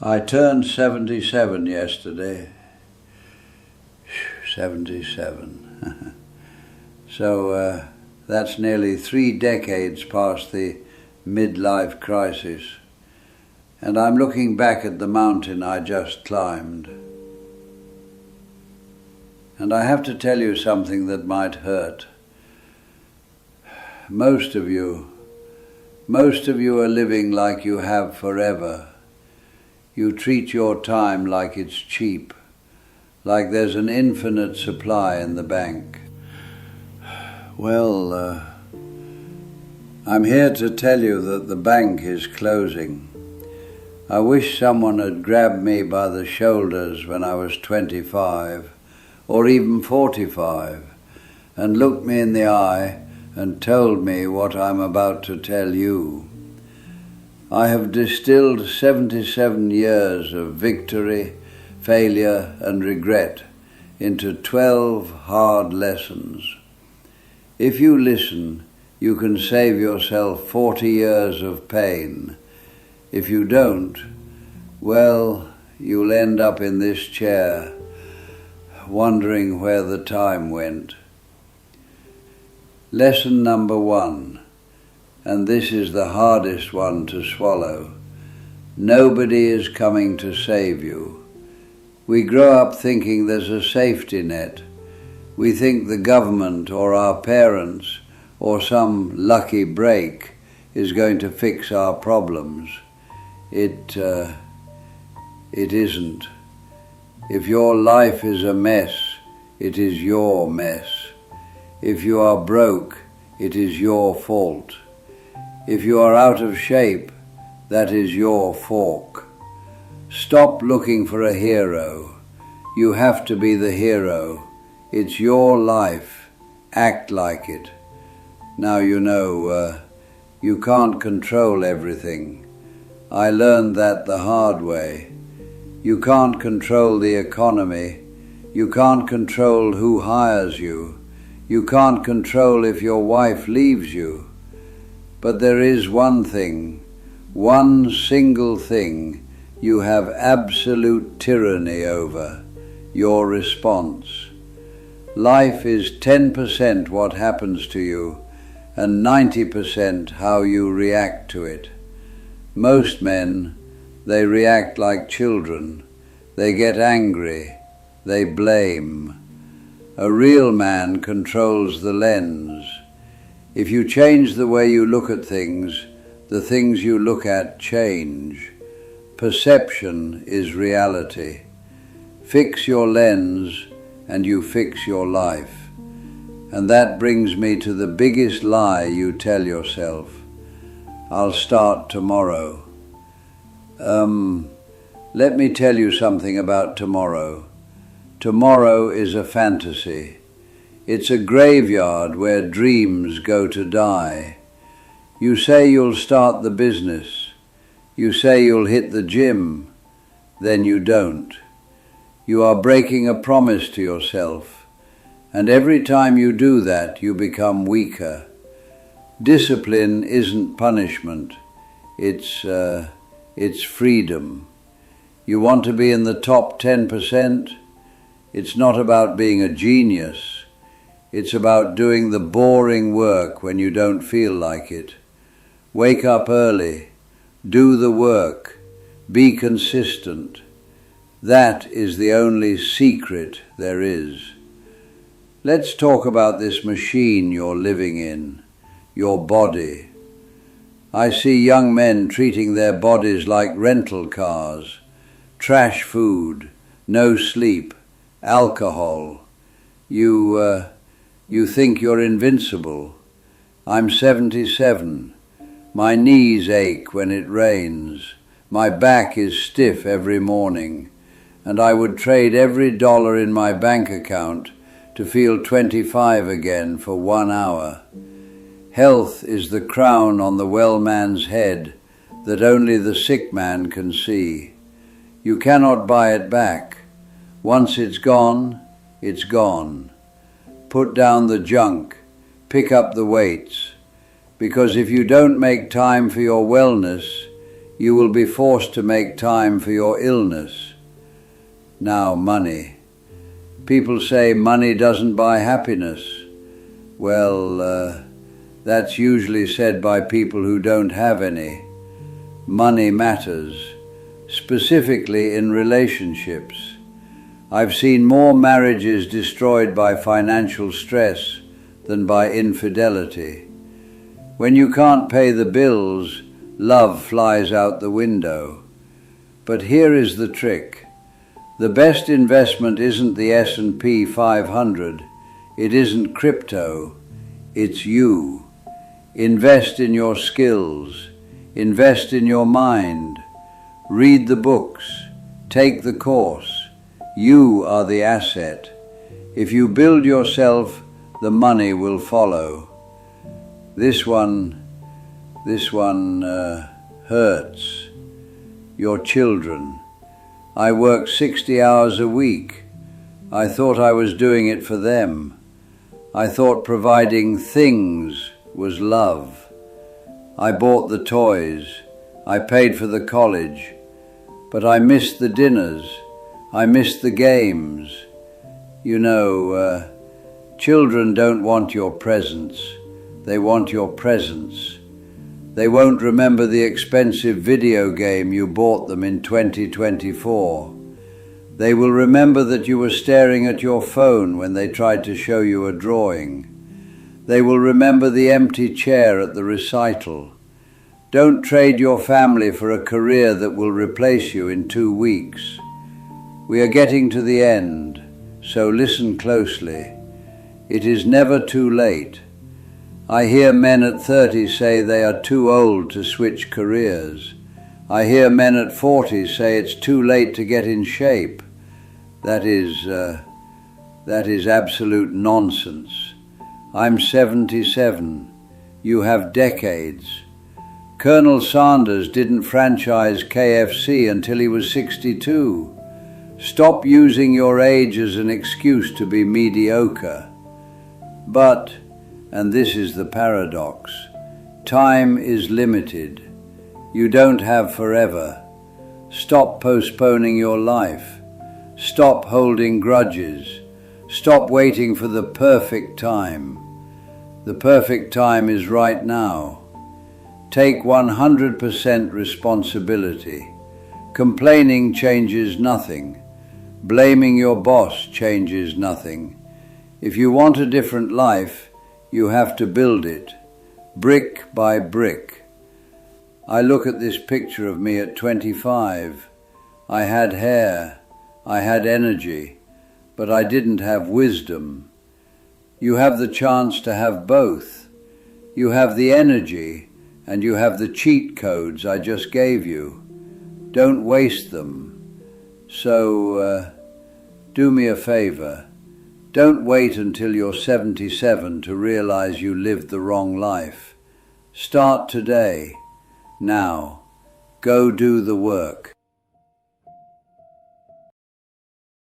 I turned 77 yesterday. 77. So that's nearly 3 decades past the midlife crisis. And I'm looking back at the mountain I just climbed. And I have to tell you something that might hurt. Most of you are living like you have forever. You treat your time like it's cheap, like there's an infinite supply in the bank. Well, I'm here to tell you that the bank is closing. I wish someone had grabbed me by the shoulders when I was 25, or even 45, and looked me in the eye and told me what I'm about to tell you. I have distilled 77 years of victory, failure, and regret into 12 hard lessons. If you listen, you can save yourself 40 years of pain. If you don't, well, you'll end up in this chair, wondering where the time went. Lesson number 1, and this is the hardest one to swallow. Nobody is coming to save you. We grow up thinking there's a safety net. We think the government or our parents or some lucky break is going to fix our problems. It isn't. If your life is a mess, it is your mess. If you are broke, it is your fault. If you are out of shape, that is your fork. Stop looking for a hero. You have to be the hero. It's your life. Act like it. Now you know, you can't control everything. I learned that the hard way. You can't control the economy. You can't control who hires you. You can't control if your wife leaves you. But there is one thing, one single thing you have absolute tyranny over, your response. Life is 10% what happens to you and 90% how you react to it. Most men, they react like children. They get angry. They blame. A real man controls the lens. If you change the way you look at things, the things you look at change. Perception is reality. Fix your lens and you fix your life. And that brings me to the biggest lie you tell yourself. I'll start tomorrow. Let me tell you something about tomorrow. Tomorrow is a fantasy. It's a graveyard where dreams go to die. You say you'll start the business. You say you'll hit the gym. Then you don't. You are breaking a promise to yourself. And every time you do that, you become weaker. Discipline isn't punishment. It's freedom. You want to be in the top 10%? It's not about being a genius. It's about doing the boring work when you don't feel like it. Wake up early. Do the work. Be consistent. That is the only secret there is. Let's talk about this machine you're living in, your body. I see young men treating their bodies like rental cars, trash food, no sleep, alcohol. You think you're invincible. I'm 77. My knees ache when it rains. My back is stiff every morning. And I would trade every dollar in my bank account to feel 25 again for 1 hour. Health is the crown on the well man's head that only the sick man can see. You cannot buy it back. Once it's gone, it's gone. Put down the junk, pick up the weights, because if you don't make time for your wellness, You will be forced to make time for your illness. Now, money. People say money doesn't buy happiness. Well, that's usually said by people who don't have any. Money matters, specifically in relationships. I've seen more marriages destroyed by financial stress than by infidelity. When you can't pay the bills, love flies out the window. But here is the trick. The best investment isn't the S&P 500. It isn't crypto. It's you. Invest in your skills. Invest in your mind. Read the books. Take the course. You are the asset. If you build yourself, the money will follow. This one hurts. Your children. I work 60 hours a week. I thought I was doing it for them. I thought providing things was love. I bought the toys. I paid for the college. But I missed the dinners. I missed the games. You know, children don't want your presents. They want your presence. They won't remember the expensive video game you bought them in 2024. They will remember that you were staring at your phone when they tried to show you a drawing. They will remember the empty chair at the recital. Don't trade your family for a career that will replace you in 2 weeks. We are getting to the end, so listen closely. It is never too late. I hear men at 30 say they are too old to switch careers. I hear men at 40 say it's too late to get in shape. That is absolute nonsense. I'm 77. You have decades. Colonel Sanders didn't franchise KFC until he was 62. Stop using your age as an excuse to be mediocre. But, and this is the paradox, time is limited. You don't have forever. Stop postponing your life. Stop holding grudges. Stop waiting for the perfect time. The perfect time is right now. Take 100% responsibility. Complaining changes nothing. Blaming your boss changes nothing. If you want a different life, you have to build it, brick by brick. I look at this picture of me at 25. I had hair, I had energy, but I didn't have wisdom. You have the chance to have both. You have the energy, and you have the cheat codes I just gave you. Don't waste them. So, do me a favor. Don't wait until you're 77 to realize you lived the wrong life. Start today. Now, go do the work.